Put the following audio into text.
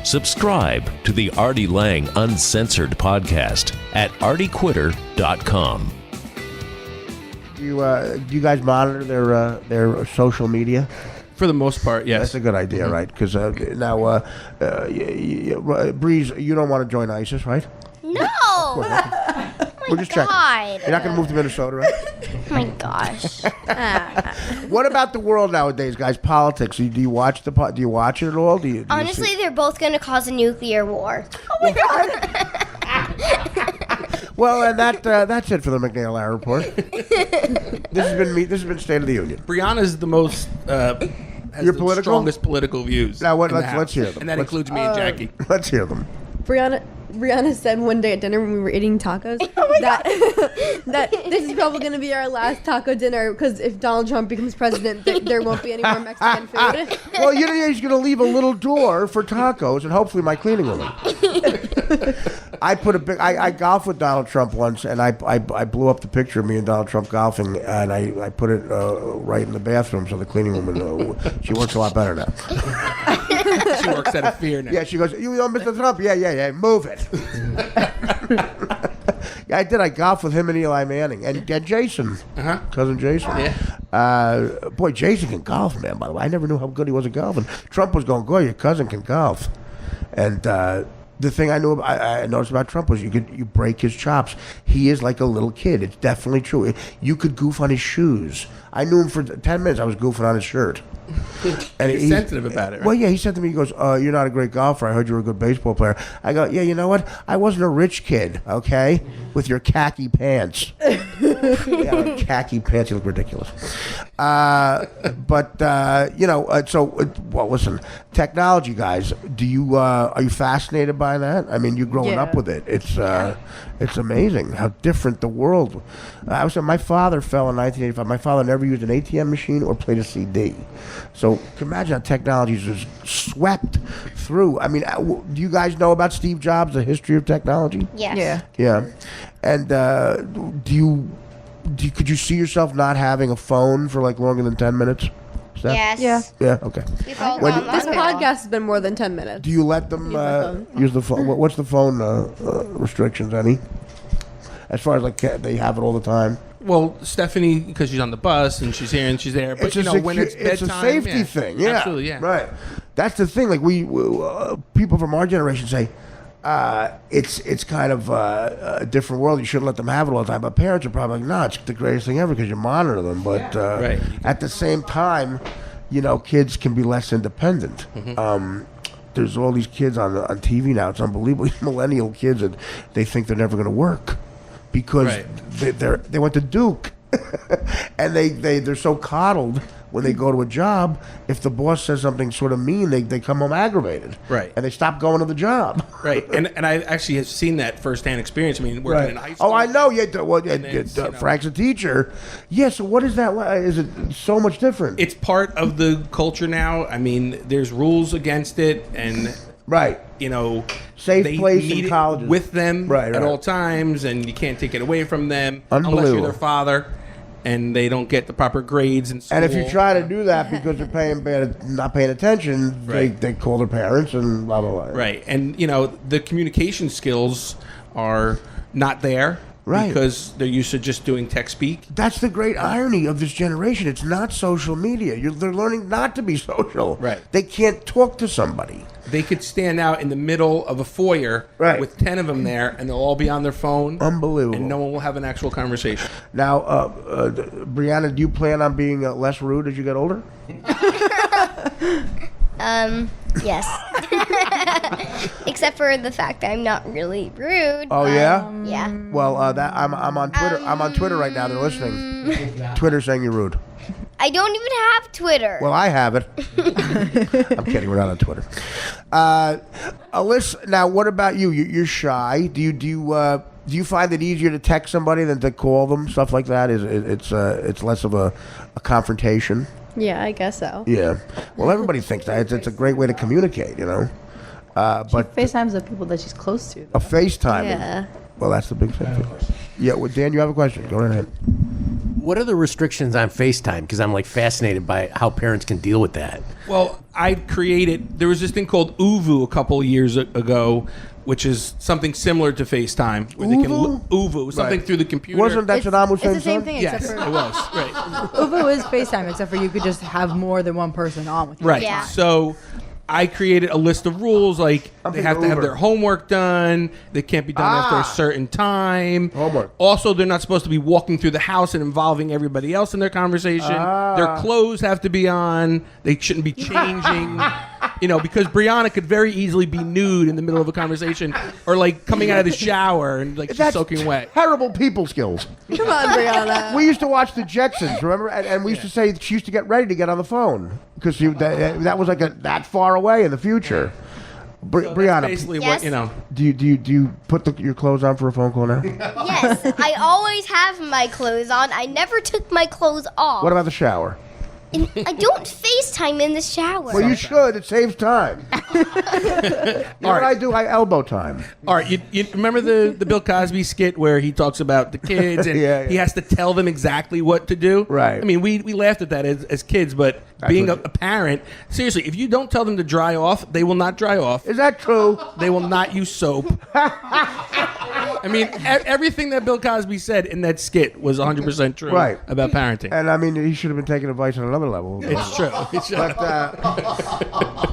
Subscribe to the Artie Lang Uncensored podcast at artiequitter.com. Do you guys monitor their social media? For the most part, yes. That's a good idea, right? Because now, Breeze, you don't want to join ISIS, right? No! We're just checking. You're not going to move to Minnesota, right? Oh my gosh. What about the world nowadays, guys? Politics. Do you watch it at all? Do you Honestly, they're both going to cause a nuclear war. Oh my God. Well, and that's it for the McNeil Report. This has been State of the Union. Brianna's the most has Your the strongest political views. Now, in the let's house. hear them. And that includes me and Jackie. Let's hear them. Brianna said one day at dinner when we were eating tacos that this is probably going to be our last taco dinner because if Donald Trump becomes president, there won't be any more Mexican food. Well, he's going to leave a little door for tacos and hopefully my cleaning woman. I golfed with Donald Trump once, and I blew up the picture of me and Donald Trump golfing, and I put it right in the bathroom so the cleaning woman, she works a lot better now. She works out of fear now. Yeah, she goes, you know Mr. Trump? Yeah, move it. Yeah, I did. I golfed with him and Eli Manning and Jason, cousin Jason. Yeah. Boy, Jason can golf, man. By the way, I never knew how good he was at golfing. Trump was going, "Boy, your cousin can golf," and the thing I noticed about Trump was you break his chops. He is like a little kid. It's definitely true. You could goof on his shoes. I knew him for 10 minutes. I was goofing on his shirt. And he's sensitive about it, right? Well, yeah, he said to me, he goes, "You're not a great golfer. I heard you were a good baseball player." I go, "Yeah, you know what? I wasn't a rich kid, okay? With your khaki pants." Yeah, khaki pants, you look ridiculous. Listen, technology, guys. Are you fascinated by that? I mean, you're growing up with it. It's amazing how different the world. I was saying, my father fell in 1985. My father never used an ATM machine or played a CD. So you can imagine how technology is just swept through. I mean, do you guys know about Steve Jobs, the history of technology? Yes. Yeah. And could you see yourself not having a phone for like longer than 10 minutes? Yes. Yeah, okay. This podcast has been more than 10 minutes. Do you let them use the phone? What's the phone restrictions, any? As far as like they have it all the time? Well, Stephanie, because she's on the bus and she's here and she's there. But when it's bedtime, it's a safety thing. Yeah, absolutely, yeah. Right. That's the thing. Like we people from our generation say, it's kind of a different world. You shouldn't let them have it all the time. But parents are probably like, no, it's the greatest thing ever because you monitor them. But right. At the same time, kids can be less independent. Mm-hmm. There's all these kids on TV now. It's unbelievable. These millennial kids, and they think they're never going to work because they went to Duke, and they're so coddled when they go to a job. If the boss says something sort of mean, they come home aggravated, right? And they stop going to the job, right? And I actually have seen that firsthand experience. I mean, working in high school. Oh, I know. Yeah, Frank's a teacher. Yeah. So what is that? Is it so much different? It's part of the culture now. I mean, there's rules against it, and right. Safe place in colleges with them at all times, and you can't take it away from them unless you're their father. And they don't get the proper grades in school. And if you try to do that because they're not paying attention, they call their parents and blah, blah, blah. Right. And, the communication skills are not there. Right. Because they're used to just doing tech speak. That's the great irony of this generation. It's not social media. They're learning not to be social. Right. They can't talk to somebody. They could stand out in the middle of a foyer with 10 of them there, and they'll all be on their phone. Unbelievable. And no one will have an actual conversation. Now, Brianna, do you plan on being less rude as you get older? Yes. Except for the fact that I'm not really rude. Oh yeah. Yeah. Well, I'm on Twitter. I'm on Twitter right now. They're listening. Twitter saying you're rude. I don't even have Twitter. Well, I have it. I'm kidding. We're not on Twitter. Alyssa, now what about you? You're shy. Do you find it easier to text somebody than to call them? Stuff like that. It's less of a confrontation. Yeah, I guess so. Yeah. Well, everybody thinks that. It's a great way to communicate, But FaceTimes the people that she's close to. A FaceTime. Yeah. Well, that's the big thing. Yeah. Well, Dan, you have a question? Go right ahead. What are the restrictions on FaceTime? Because I'm like fascinated by how parents can deal with that. Well, there was this thing called Uvu a couple of years ago, which is something similar to FaceTime. Where Uvu, something through the computer. Wasn't that Saddam Hussein's It's the same son? thing, Yes, except for it was. Right. Uvu is FaceTime, except for you could just have more than one person on with you. Right. Yeah. So I created a list of rules, like they have to have Uber. their homework done. They can't be done after a certain time. Homework. Also, they're not supposed to be walking through the house and involving everybody else in their conversation. Their clothes have to be on. They shouldn't be changing. Because Brianna could very easily be nude in the middle of a conversation, or like coming out of the shower and like she's That's soaking wet. terrible people skills. Come on, Brianna. We used to watch the Jetsons, remember? And we used to say she used to get ready to get on the phone because that was like that far away in the future. Brianna, Basically, Yes. what do you put your clothes on for a phone call now? Yes, I always have my clothes on. I never took my clothes off. What about the shower? And I don't FaceTime in the shower. Well, you should. It saves time. You know what I do? I elbow time. All right, you remember the Bill Cosby skit where he talks about the kids and Yeah. he has to tell them exactly what to do? Right. I mean, we laughed at that as kids, but being a what- parent, seriously, if you don't tell them to dry off, they will not dry off. Is that true? They will not use soap. I mean, everything that Bill Cosby said in that skit was 100% true Right. about parenting. And I mean, he should have been taking advice on another level. It's true. It's true. But